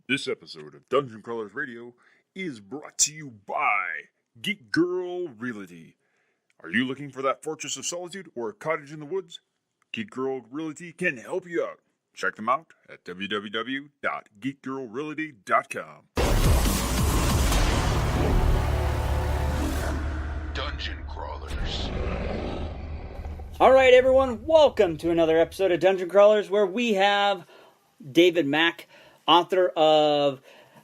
This episode of Dungeon Crawlers Radio is brought to you by Geek Girl Realty. Are you looking for that fortress of solitude or a cottage in the woods? Geek Girl Realty can help you out. Check them out at www.geekgirlrealty.com. Dungeon Crawlers. All right, everyone, welcome to another episode of Dungeon Crawlers, where we have David Mack, author of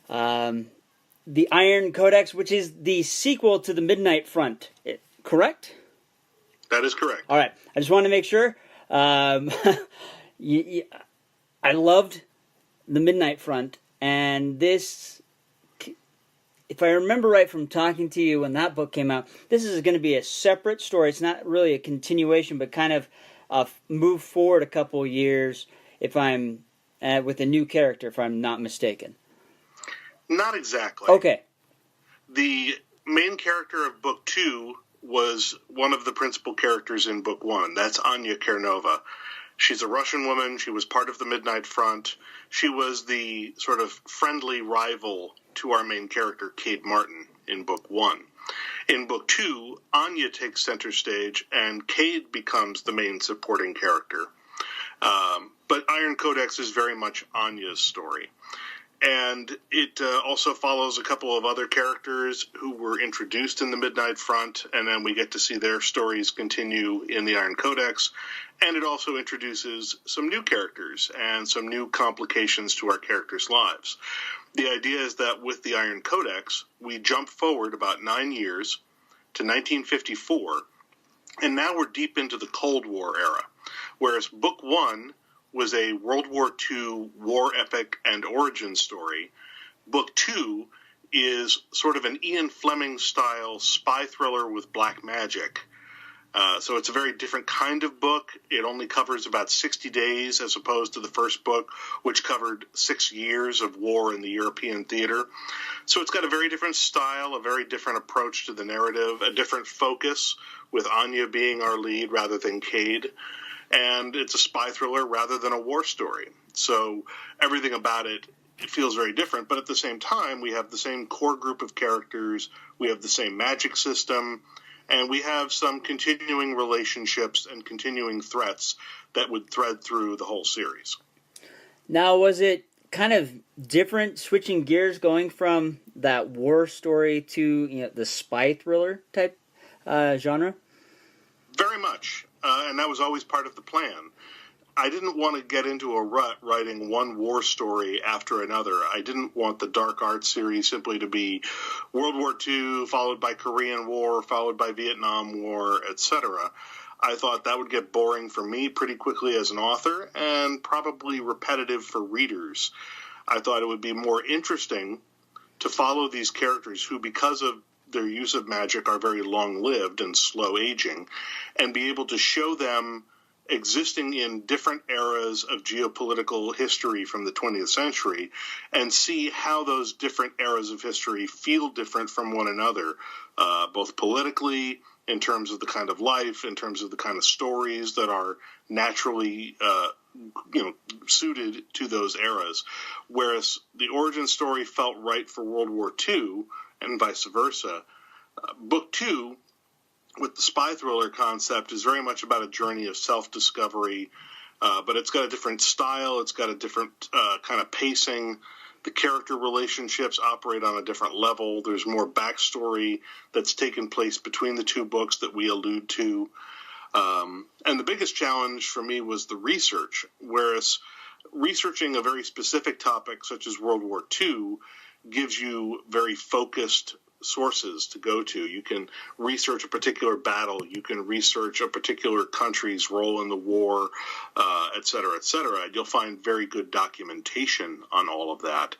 the Iron Codex, which is the sequel to the Midnight Front. Correct? That is correct. All right. I just wanted to make sure. I loved the Midnight Front, and this, if I remember right from talking to you when that book came out, this is going to be a separate story. It's not really a continuation, but kind of move forward a couple years if I'm with a new character, if I'm not mistaken. Not exactly. Okay. The main character of Book 2 was one of the principal characters in Book 1. That's Anya Kernova. She's a Russian woman. She was part of the Midnight Front. She was the sort of friendly rival to our main character, Cade Martin, in Book 1. In Book 2, Anya takes center stage, and Cade becomes the main supporting character. But Iron Codex is very much Anya's story. And it also follows a couple of other characters who were introduced in the Midnight Front, and then we get to see their stories continue in the Iron Codex. And it also introduces some new characters and some new complications to our characters' lives. The idea is that with the Iron Codex, we jump forward about 9 years to 1954, and now we're deep into the Cold War era, whereas Book 1 was a World War II war epic and origin story. Book 2 is sort of an Ian Fleming-style spy thriller with black magic. So it's a very different kind of book. It only covers about 60 days as opposed to the first book, which covered 6 years of war in the European theater. So it's got a very different style, a very different approach to the narrative, a different focus, with Anya being our lead rather than Cade. And it's a spy thriller rather than a war story. So everything about it feels very different, but at the same time, we have the same core group of characters, we have the same magic system, and we have some continuing relationships and continuing threats that would thread through the whole series. Now, was it kind of different, switching gears, going from that war story to the spy thriller type genre? Very much. And that was always part of the plan. I didn't want to get into a rut writing one war story after another. I didn't want the Dark Arts series simply to be World War II, followed by Korean War, followed by Vietnam War, etc. I thought that would get boring for me pretty quickly as an author, and probably repetitive for readers. I thought it would be more interesting to follow these characters who, because of their use of magic, are very long-lived and slow-aging, and be able to show them existing in different eras of geopolitical history from the 20th century, and see how those different eras of history feel different from one another, both politically, in terms of the kind of life, in terms of the kind of stories that are naturally suited to those eras. Whereas the origin story felt right for World War II, and vice versa. Book 2, with the spy thriller concept, is very much about a journey of self-discovery, but it's got a different style, it's got a different kind of pacing. The character relationships operate on a different level. There's more backstory that's taken place between the two books that we allude to. And the biggest challenge for me was the research, whereas researching a very specific topic such as World War II gives you very focused sources to go to. You can research a particular battle, you can research a particular country's role in the war, et cetera, et cetera. You'll find very good documentation on all of that.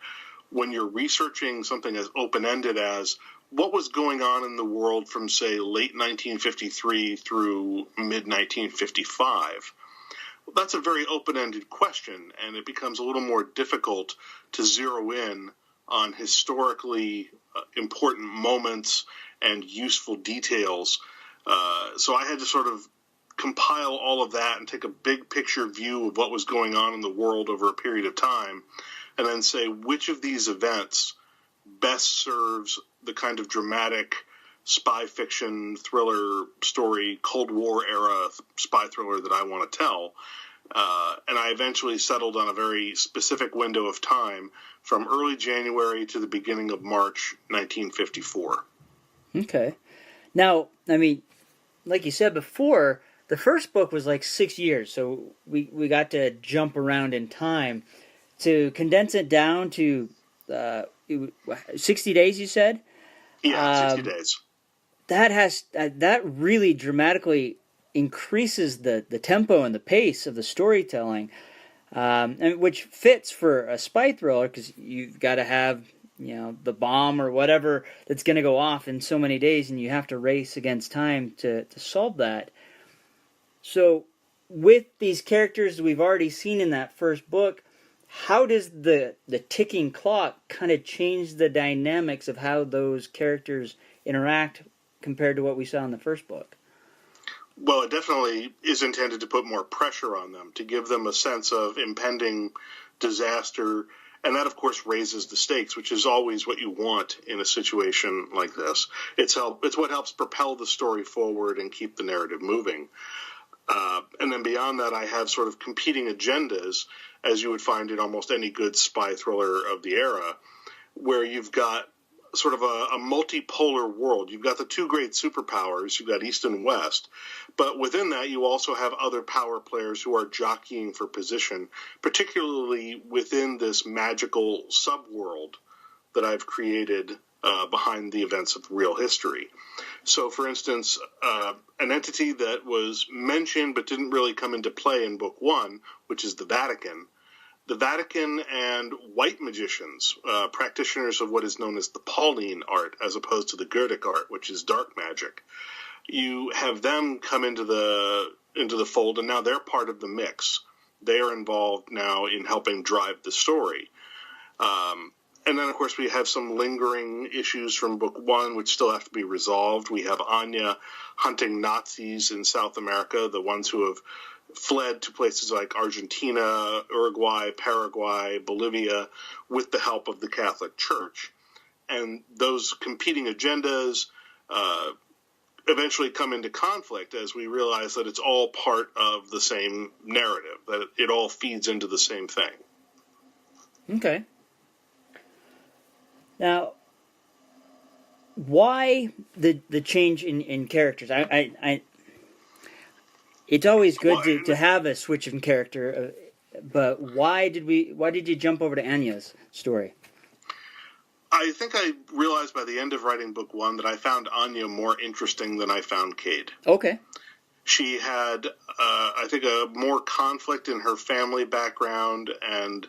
When you're researching something as open-ended as what was going on in the world from, say, late 1953 through mid-1955, that's a very open-ended question, and it becomes a little more difficult to zero in on historically important moments and useful details. So I had to sort of compile all of that and take a big picture view of what was going on in the world over a period of time and then say which of these events best serves the kind of dramatic spy fiction thriller story, Cold War era spy thriller that I want to tell. And I eventually settled on a very specific window of time from early January to the beginning of March 1954. Okay. Now, I mean, like you said before, the first book was like 6 years, so we got to jump around in time. To condense it down to 60 days, you said? Yeah, 60 days. That really dramatically increases the tempo and the pace of the storytelling, and which fits for a spy thriller because you've got to have the bomb or whatever that's going to go off in so many days, and you have to race against time to solve that. So, with these characters we've already seen in that first book, how does the ticking clock kind of change the dynamics of how those characters interact compared to what we saw in the first book? Well, it definitely is intended to put more pressure on them, to give them a sense of impending disaster, and that, of course, raises the stakes, which is always what you want in a situation like this. It's what helps propel the story forward and keep the narrative moving. And then beyond that, I have sort of competing agendas, as you would find in almost any good spy thriller of the era, where you've got sort of a multipolar world. You've got the two great superpowers, you've got East and West, but within that you also have other power players who are jockeying for position, particularly within this magical subworld that I've created behind the events of real history. So, for instance, an entity that was mentioned but didn't really come into play in Book One, which is the Vatican. The Vatican and white magicians, practitioners of what is known as the Pauline art, as opposed to the Goetic art, which is dark magic. You have them come into the fold, and now they're part of the mix. They are involved now in helping drive the story. And then, of course, we have some lingering issues from Book One, which still have to be resolved. We have Anya hunting Nazis in South America, the ones who have fled to places like Argentina, Uruguay, Paraguay, Bolivia, with the help of the Catholic Church. And those competing agendas eventually come into conflict as we realize that it's all part of the same narrative, that it all feeds into the same thing. Okay. Now, why the change in characters? It's always good to have a switch in character, but why did you jump over to Anya's story? I think I realized by the end of writing Book One that I found Anya more interesting than I found Cade. Okay. She had, I think, a more conflict in her family background and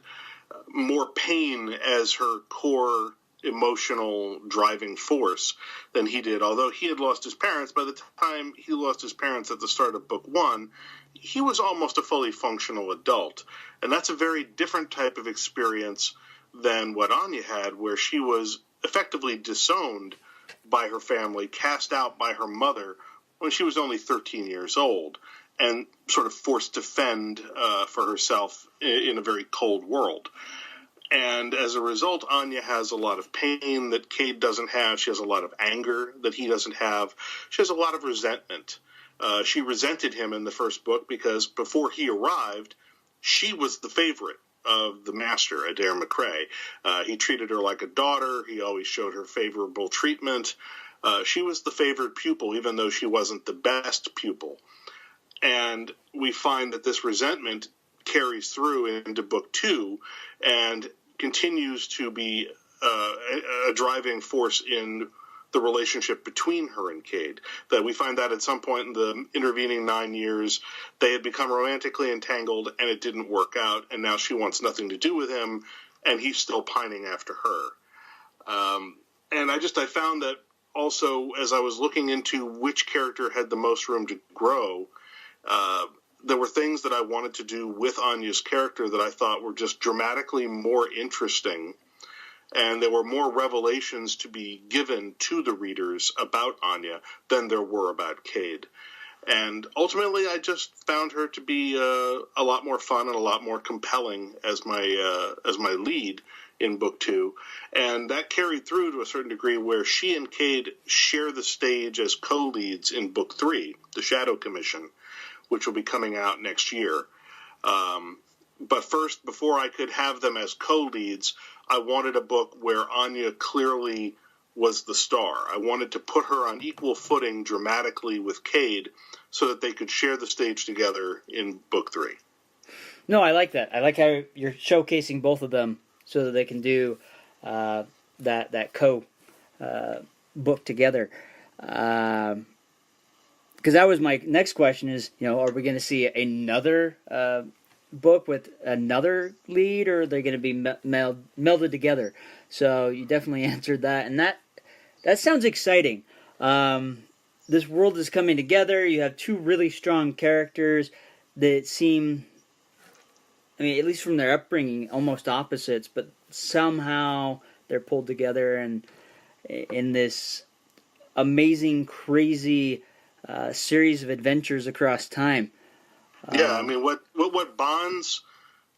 more pain as her core emotional driving force than he did. Although he had lost his parents, by the time he lost his parents at the start of Book One, he was almost a fully functional adult. And that's a very different type of experience than what Anya had, where she was effectively disowned by her family, cast out by her mother when she was only 13 years old, and sort of forced to fend for herself in a very cold world. And as a result, Anya has a lot of pain that Cade doesn't have. She has a lot of anger that he doesn't have. She has a lot of resentment. She resented him in the first book because before he arrived, she was the favorite of the master, Adair McCrae. He treated her like a daughter. He always showed her favorable treatment. She was the favored pupil, even though she wasn't the best pupil. And we find that this resentment carries through into Book Two and continues to be a driving force in the relationship between her and Cade. That we find that at some point in the intervening 9 years, they had become romantically entangled and it didn't work out, and now she wants nothing to do with him, and he's still pining after her. And I found that also, as I was looking into which character had the most room to grow, there were things that I wanted to do with Anya's character that I thought were just dramatically more interesting, and there were more revelations to be given to the readers about Anya than there were about Cade. And ultimately, I just found her to be a lot more fun and a lot more compelling as my lead in book 2, and that carried through to a certain degree, where she and Cade share the stage as co-leads in book 3, The Shadow Commission, which will be coming out next year. But first, before I could have them as co-leads, I wanted a book where Anya clearly was the star. I wanted to put her on equal footing dramatically with Cade so that they could share the stage together in book 3. No, I like that. I like how you're showcasing both of them so that they can do that book together. Because that was my next question: is, are we going to see another book with another lead, or are they going to be melded together? So you definitely answered that, and that sounds exciting. This world is coming together. You have two really strong characters that seem, at least from their upbringing, almost opposites, but somehow they're pulled together and in this amazing, crazy series of adventures across time. Yeah, what bonds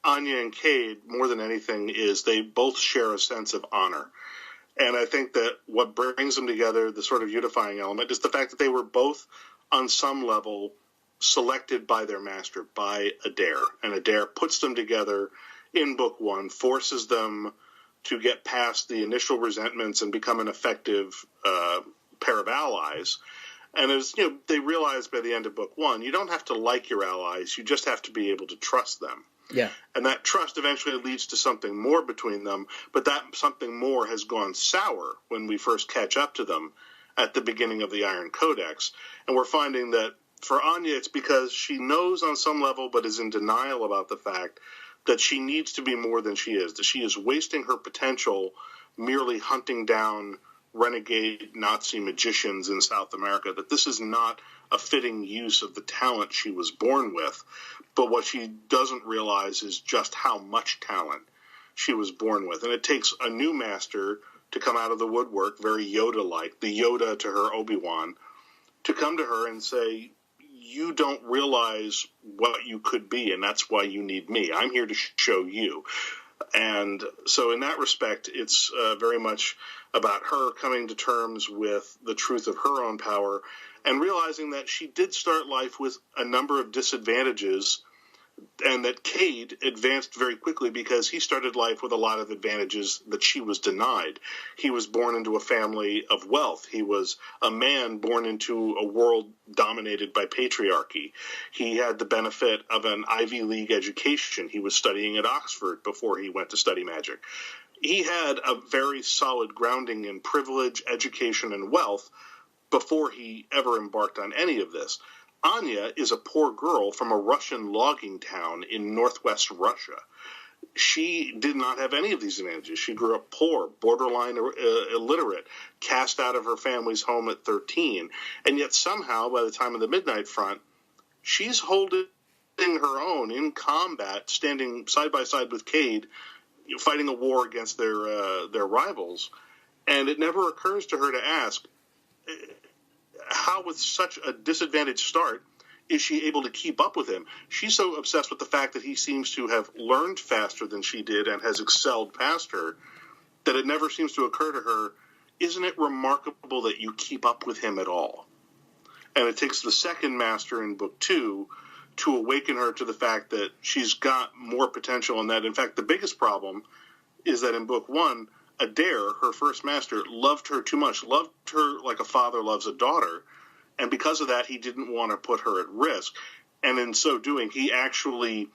Anya and Cade more than anything is they both share a sense of honor. And I think that what brings them together, the sort of unifying element, is the fact that they were both, on some level, selected by their master, by Adair. And Adair puts them together in book 1, forces them to get past the initial resentments and become an effective pair of allies. And as they realize by the end of book 1, you don't have to like your allies, you just have to be able to trust them. Yeah. And that trust eventually leads to something more between them, but that something more has gone sour when we first catch up to them at the beginning of the Iron Codex. And we're finding that for Anya, it's because she knows on some level, but is in denial about the fact that she needs to be more than she is, that she is wasting her potential merely hunting down renegade Nazi magicians in South America, that this is not a fitting use of the talent she was born with. But what she doesn't realize is just how much talent she was born with. And it takes a new master to come out of the woodwork, very Yoda-like, the Yoda to her Obi-Wan, to come to her and say, you don't realize what you could be, and that's why you need me. I'm here to show you. And so in that respect, it's very much about her coming to terms with the truth of her own power and realizing that she did start life with a number of disadvantages, and that Cade advanced very quickly because he started life with a lot of advantages that she was denied. He was born into a family of wealth. He was a man born into a world dominated by patriarchy. He had the benefit of an Ivy League education. He was studying at Oxford before he went to study magic. He had a very solid grounding in privilege, education, and wealth before he ever embarked on any of this. Anya is a poor girl from a Russian logging town in northwest Russia. She did not have any of these advantages. She grew up poor, borderline illiterate, cast out of her family's home at 13, and yet somehow, by the time of the Midnight Front, she's holding her own in combat, standing side by side with Cade, fighting a war against their rivals. And it never occurs to her to ask, how, with such a disadvantaged start, is she able to keep up with him? She's so obsessed with the fact that he seems to have learned faster than she did and has excelled past her that it never seems to occur to her, isn't it remarkable that you keep up with him at all? And it takes the second master in book 2 to awaken her to the fact that she's got more potential, and that, in fact, the biggest problem is that in book 1, Adair, her first master, loved her too much, loved her like a father loves a daughter, and because of that, he didn't want to put her at risk. And in so doing, he actually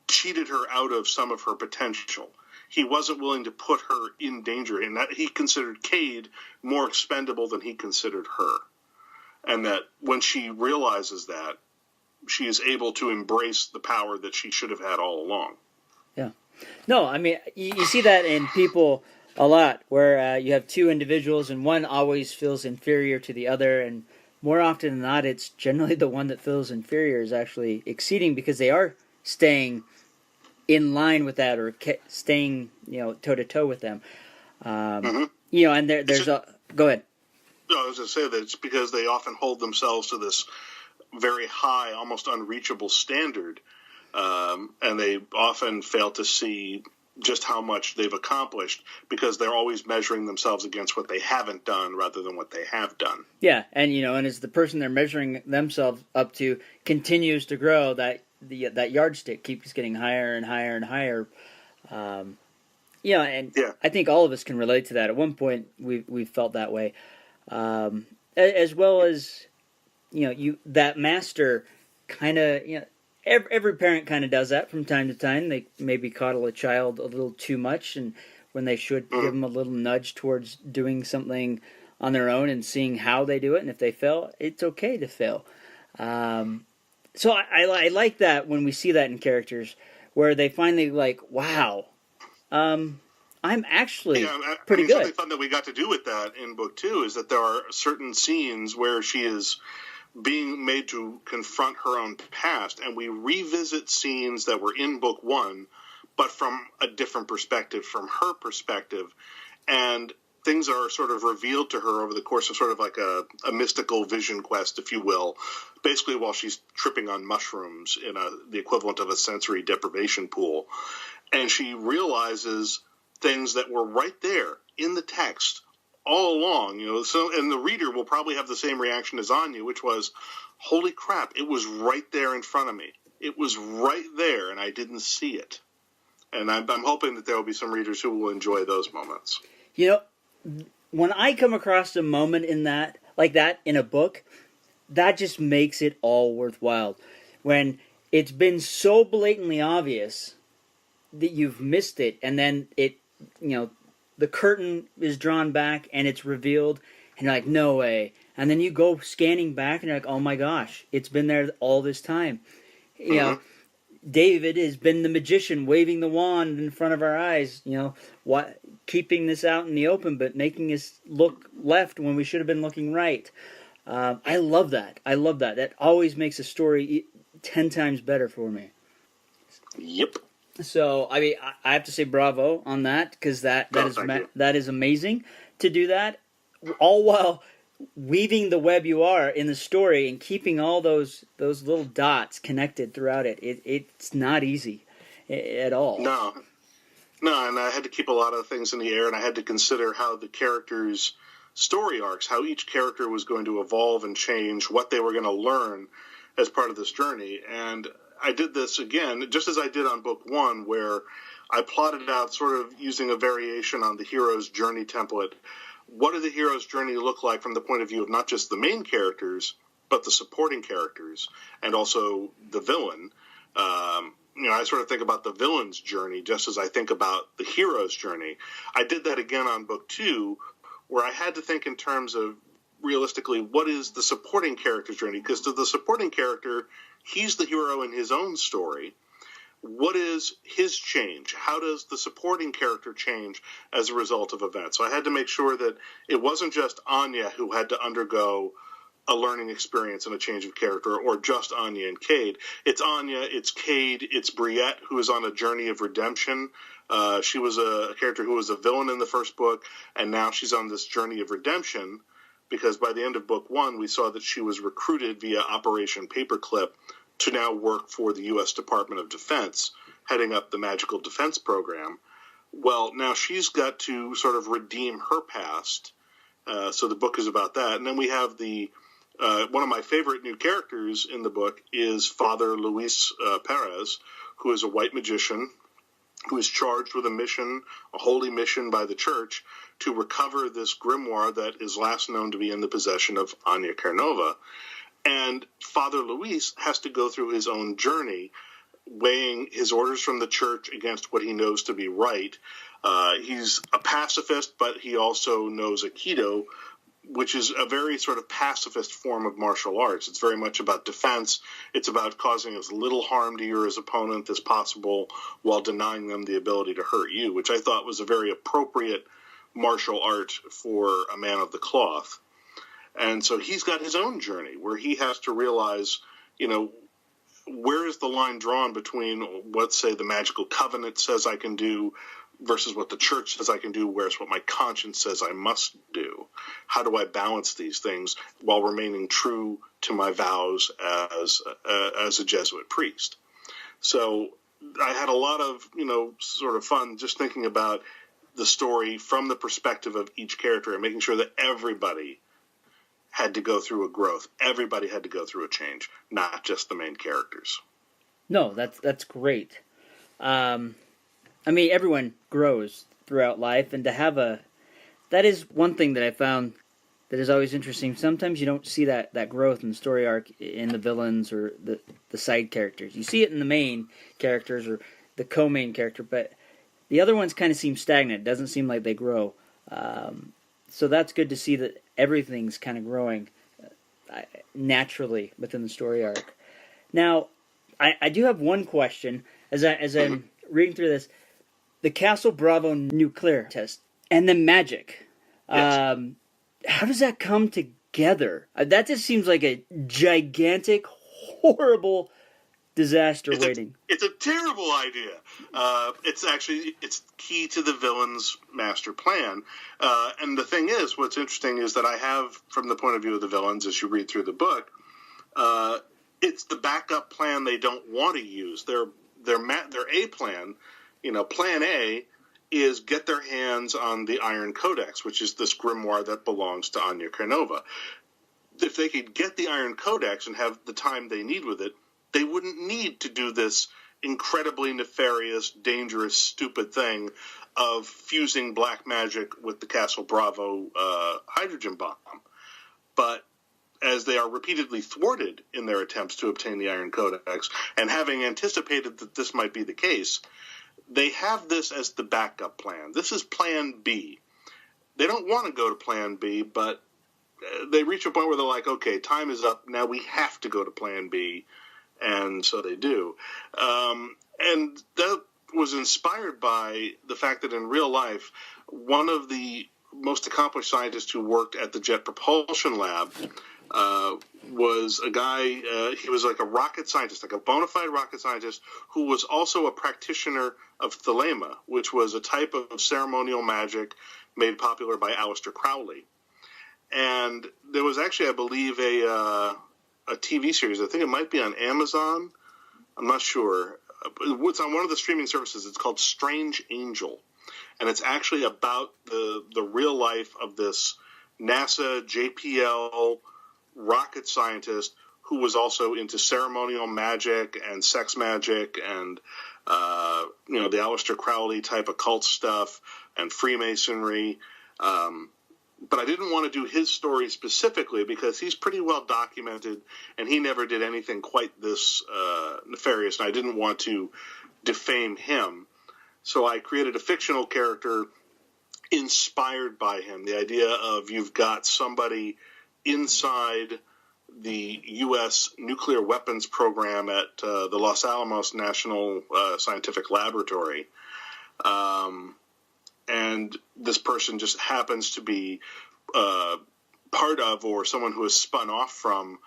cheated her out of some of her potential. He wasn't willing to put her in danger, and that he considered Cade more expendable than he considered her. And that when she realizes that, she is able to embrace the power that she should have had all along. Yeah. No, you see that in people a lot, where you have two individuals and one always feels inferior to the other, and more often than not, it's generally the one that feels inferior is actually exceeding because they are staying in line with that or staying, toe-to-toe with them. And there's a... Go ahead. No, I was going to say that it's because they often hold themselves to this very high, almost unreachable standard, and they often fail to see just how much they've accomplished because they're always measuring themselves against what they haven't done rather than what they have done. Yeah, and and as the person they're measuring themselves up to continues to grow, that yardstick keeps getting higher and higher and higher. And I think all of us can relate to that. At one point, we felt that way, as well as that master kind of every parent kind of does that from time to time. They maybe coddle a child a little too much, and when they should give them a little nudge towards doing something on their own and seeing how they do it. And if they fail, it's okay to fail. So I like that when we see that in characters where they finally wow, I'm actually pretty good. Something fun that we got to do with that in book 2 is that there are certain scenes where she is being made to confront her own past, and we revisit scenes that were in book 1, but from a different perspective, from her perspective, and things are sort of revealed to her over the course of sort of like a mystical vision quest, if you will, basically while she's tripping on mushrooms in the equivalent of a sensory deprivation pool. And she realizes things that were right there in the text all along, and the reader will probably have the same reaction as Anya, which was, holy crap, it was right there in front of me. It was right there, and I didn't see it. And I'm hoping that there will be some readers who will enjoy those moments. When I come across a moment like that in a book, that just makes it all worthwhile. When it's been so blatantly obvious that you've missed it, and then the curtain is drawn back and it's revealed, and you're like, no way. And then you go scanning back and you're like, oh my gosh, it's been there all this time. David has been the magician waving the wand in front of our eyes, keeping this out in the open, but making us look left when we should have been looking right. I love that. That always makes a story 10 times better for me. Yep. So, I have to say bravo on that, because that is amazing to do that, all while weaving the web you are in the story and keeping all those little dots connected throughout it. It's not easy at all. No, and I had to keep a lot of things in the air, and I had to consider how the characters' story arcs, how each character was going to evolve and change, what they were going to learn as part of this journey. And I did this again, just as I did on book 1, where I plotted out sort of using a variation on the hero's journey template. What did the hero's journey look like from the point of view of not just the main characters, but the supporting characters, and also the villain? I sort of think about the villain's journey just as I think about the hero's journey. I did that again on book 2, where I had to think in terms of, realistically, what is the supporting character's journey? Because to the supporting character, he's the hero in his own story. What is his change? How does the supporting character change as a result of events? So I had to make sure that it wasn't just Anya who had to undergo a learning experience and a change of character, or just Anya and Cade. It's Anya, it's Cade, it's Briette, who is on a journey of redemption. She was a character who was a villain in the first book, and now she's on this journey of redemption, because by the end of book 1, we saw that she was recruited via Operation Paperclip to now work for the U.S. Department of Defense, heading up the Magical Defense Program. Well, now she's got to sort of redeem her past, so the book is about that. And then we have one of my favorite new characters in the book is Father Luis Perez, who is a white magician who is charged with a holy mission by the church, to recover this grimoire that is last known to be in the possession of Anya Karnova. And Father Luis has to go through his own journey, weighing his orders from the church against what he knows to be right. He's a pacifist, but he also knows Aikido, which is a very sort of pacifist form of martial arts. It's very much about defense. It's about causing as little harm to your opponent as possible while denying them the ability to hurt you, which I thought was a very appropriate martial art for a man of the cloth. And so he's got his own journey where he has to realize, where is the line drawn between what, say, the magical covenant says I can do versus what the church says I can do, whereas what my conscience says I must do. how do I balance these things while remaining true to my vows as a Jesuit priest. So I had a lot of, sort of fun just thinking about the story from the perspective of each character and making sure that everybody had to go through a growth. Everybody had to go through a change, not just the main characters. No, that's great. Everyone grows throughout life, and to have that is one thing that I found that is always interesting. Sometimes you don't see that growth in the story arc in the villains or the side characters. You see it in the main characters or the co-main character, but the other ones kind of seem stagnant. It doesn't seem like they grow. So that's good to see that everything's kind of growing naturally within the story arc. Now, I do have one question as I'm reading through this. The Castle Bravo nuclear test and the magic. Yes. How does that come together? That just seems like a gigantic, horrible disaster waiting. It's a terrible idea. It's key to the villain's master plan. And the thing is, what's interesting is that I have, from the point of view of the villains, as you read through the book, it's the backup plan they don't want to use. Their A plan, plan A is get their hands on the Iron Codex, which is this grimoire that belongs to Anya Karnova. If they could get the Iron Codex and have the time they need with it, they wouldn't need to do this incredibly nefarious, dangerous, stupid thing of fusing black magic with the Castle Bravo hydrogen bomb. But as they are repeatedly thwarted in their attempts to obtain the Iron Codex, and having anticipated that this might be the case, they have this as the backup plan. This is plan B. They don't want to go to plan B, but they reach a point where they're like, okay, time is up. Now we have to go to plan B. And so they do. And that was inspired by the fact that in real life, one of the most accomplished scientists who worked at the Jet Propulsion Lab was a guy, he was like a rocket scientist, like a bona fide rocket scientist, who was also a practitioner of thelema, which was a type of ceremonial magic made popular by Aleister Crowley. And there was actually, I believe, a TV series. I think it might be on Amazon. I'm not sure. It's on one of the streaming services. It's called Strange Angel. And it's actually about the real life of this NASA JPL rocket scientist who was also into ceremonial magic and sex magic and, the Aleister Crowley type occult stuff and Freemasonry. But I didn't want to do his story specifically because he's pretty well documented and he never did anything quite this nefarious, and I didn't want to defame him. So I created a fictional character inspired by him. The idea of you've got somebody inside the U.S. nuclear weapons program at the Los Alamos National Scientific Laboratory. And this person just happens to be part of or someone who has spun off from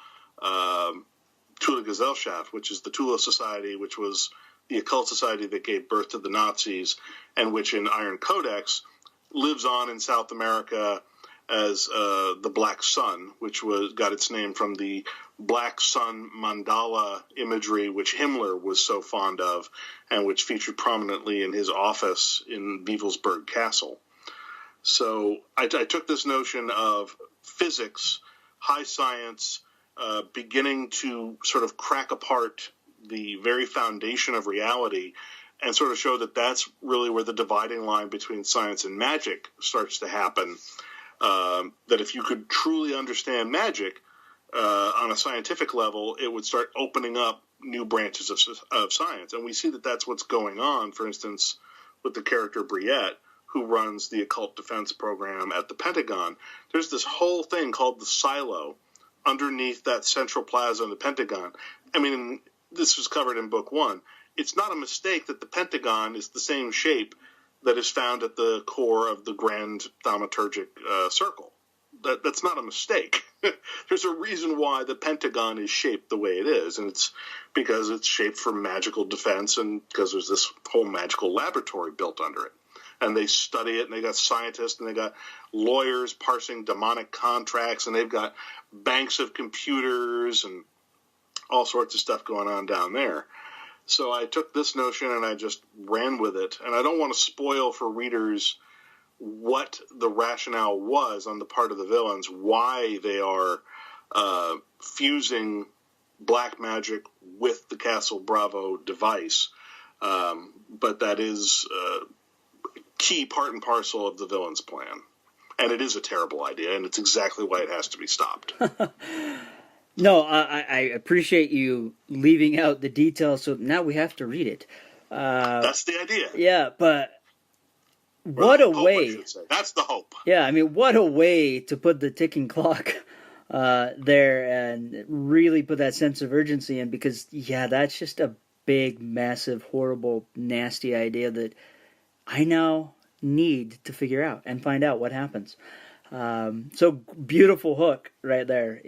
Tula Gesellschaft, which is the Tula Society, which was the occult society that gave birth to the Nazis, and which in Iron Codex lives on in South America as the Black Sun, which got its name from the Black Sun mandala imagery, which Himmler was so fond of, and which featured prominently in his office in Beevelsburg Castle. So I took this notion of physics, high science, beginning to sort of crack apart the very foundation of reality and sort of show that that's really where the dividing line between science and magic starts to happen. That if you could truly understand magic on a scientific level, it would start opening up new branches of science. And we see that that's what's going on, for instance, with the character Briette, who runs the occult defense program at the Pentagon. There's this whole thing called the silo underneath that central plaza in the Pentagon. I mean, this was covered in book 1. It's not a mistake that the Pentagon is the same shape that is found at the core of the Grand Thaumaturgic Circle. That's not a mistake. There's a reason why the Pentagon is shaped the way it is, and it's because it's shaped for magical defense and because there's this whole magical laboratory built under it. and they study it, and they got scientists, and they got lawyers parsing demonic contracts, and they've got banks of computers and all sorts of stuff going on down there. So I took this notion and I just ran with it. And I don't want to spoil for readers what the rationale was on the part of the villains, why they are fusing black magic with the Castle Bravo device. But that is key part and parcel of the villain's plan. And it is a terrible idea, and it's exactly why it has to be stopped. No, I appreciate you leaving out the details, so now we have to read it. That's the idea. Yeah, but what a hope, way. I should say. That's the hope. Yeah, I mean, what a way to put the ticking clock there and really put that sense of urgency in, because, yeah, that's just a big, massive, horrible, nasty idea that I now need to figure out and find out what happens. So beautiful hook right there.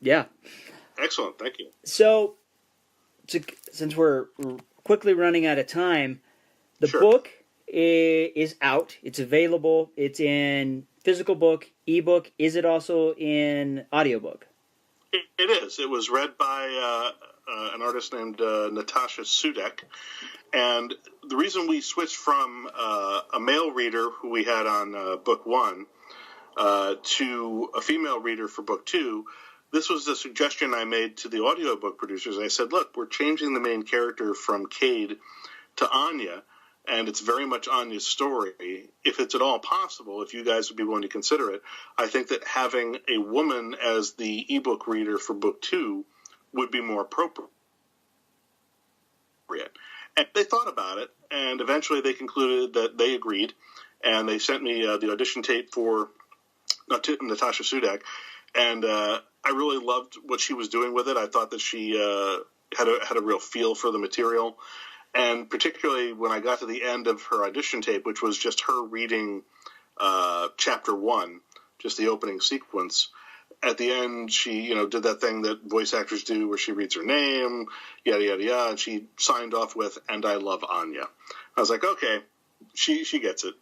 Yeah. Excellent. Thank you. So, since we're quickly running out of time, the Sure. book is out. It's available. It's in physical book, ebook. Is it also in audiobook? It is. It was read by an artist named Natasha Sudek. And the reason we switched from a male reader who we had on book one to a female reader for book two, this was the suggestion I made to the audiobook producers. I said, look, we're changing the main character from Cade to Anya, and it's very much Anya's story. If it's at all possible, if you guys would be willing to consider it, I think that having a woman as the ebook reader for book two would be more appropriate. And they thought about it, and eventually they concluded that they agreed, and they sent me the audition tape for Natasha Sudek, and I really loved what she was doing with it. I thought that she had a real feel for the material, and particularly when I got to the end of her audition tape, which was just her reading chapter one, just the opening sequence. At the end, she did that thing that voice actors do, where she reads her name, yada yada yada, and she signed off with "And I love Anya." I was like, okay, she gets it.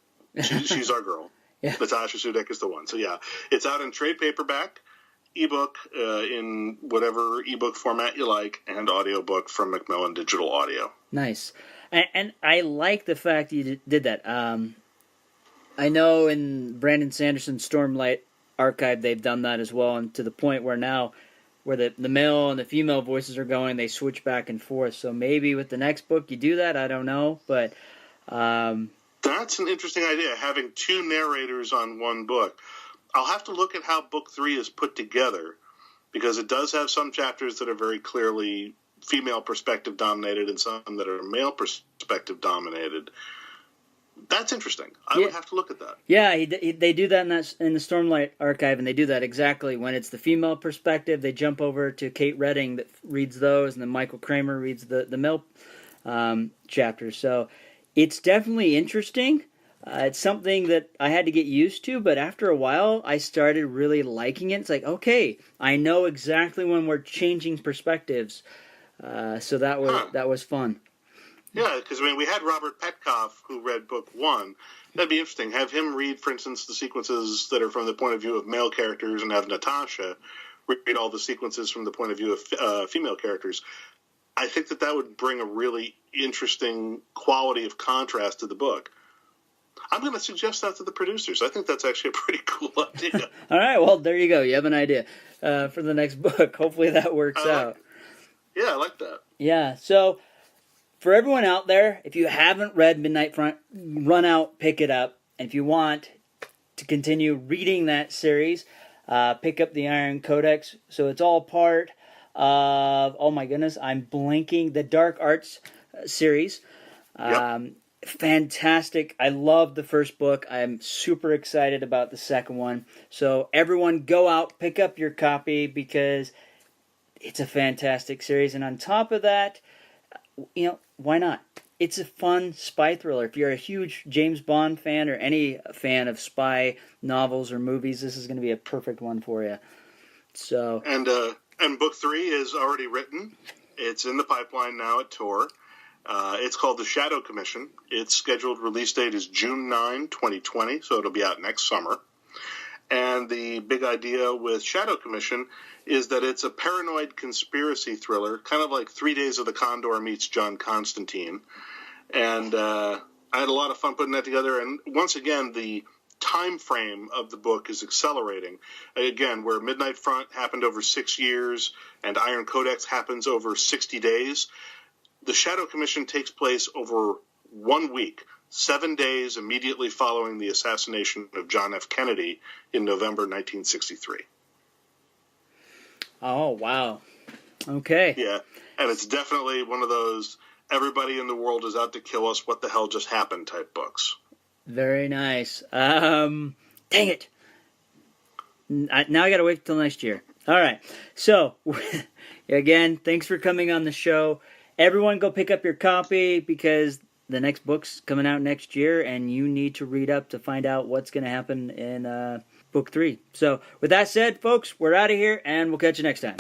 She's our girl. Yeah. Natasha Sudek is the one. So yeah, it's out in trade paperback, ebook in whatever ebook format you like, and audiobook from Macmillan Digital Audio. Nice. And I like the fact you did that. I know in Brandon Sanderson's Stormlight Archive they've done that as well, and to the point where now where the male and the female voices are going, they switch back and forth. So maybe with the next book you do that, I don't know. But that's an interesting idea, having two narrators on one book. I'll have to look at how book three is put together, because it does have some chapters that are very clearly female perspective dominated and some that are male perspective dominated. That's interesting. I would have to look at that. Yeah, they do that in the Stormlight Archive, and they do that exactly. When it's the female perspective, they jump over to Kate Redding that reads those, and then Michael Kramer reads the male chapters. So it's definitely interesting. It's something that I had to get used to, but after a while, I started really liking it. It's like, okay, I know exactly when we're changing perspectives. So that was fun. Yeah, because we had Robert Petkoff, who read book one. That'd be interesting. Have him read, for instance, the sequences that are from the point of view of male characters, and have Natasha read all the sequences from the point of view of female characters. I think that would bring a really interesting quality of contrast to the book. I'm going to suggest that to the producers. I think that's actually a pretty cool idea. All right, well, there you go. You have an idea for the next book. Hopefully that works out. Yeah, I like that. Yeah, so for everyone out there, if you haven't read Midnight Front, run out, pick it up. And if you want to continue reading that series, pick up the Iron Codex. So it's all part of, oh my goodness, I'm blanking, the Dark Arts series. Yep. Fantastic. I love the first book. I'm super excited about the second one. So everyone go out, pick up your copy, because it's a fantastic series. And on top of that, why not? It's a fun spy thriller. If you're a huge James Bond fan or any fan of spy novels or movies, this is going to be a perfect one for you. So and book three is already written. It's in the pipeline now at Tor, It's called The Shadow Commission. Its scheduled release date is June 9, 2020, so it'll be out next summer. And the big idea with Shadow Commission is that it's a paranoid conspiracy thriller, kind of like 3 Days of the Condor meets John Constantine. And I had a lot of fun putting that together. And once again, the time frame of the book is accelerating. Again, where Midnight Front happened over 6 years and Iron Codex happens over 60 days, the Shadow Commission takes place over 1 week, 7 days immediately following the assassination of John F. Kennedy in November 1963. Oh, wow. Okay. Yeah, and it's definitely one of those everybody in the world is out to kill us, what the hell just happened type books. Very nice. Dang it. Now I got to wait till next year. All right. So, again, thanks for coming on the show. Everyone go pick up your copy because the next book's coming out next year and you need to read up to find out what's going to happen in book 3. So, with that said, folks, we're out of here and we'll catch you next time.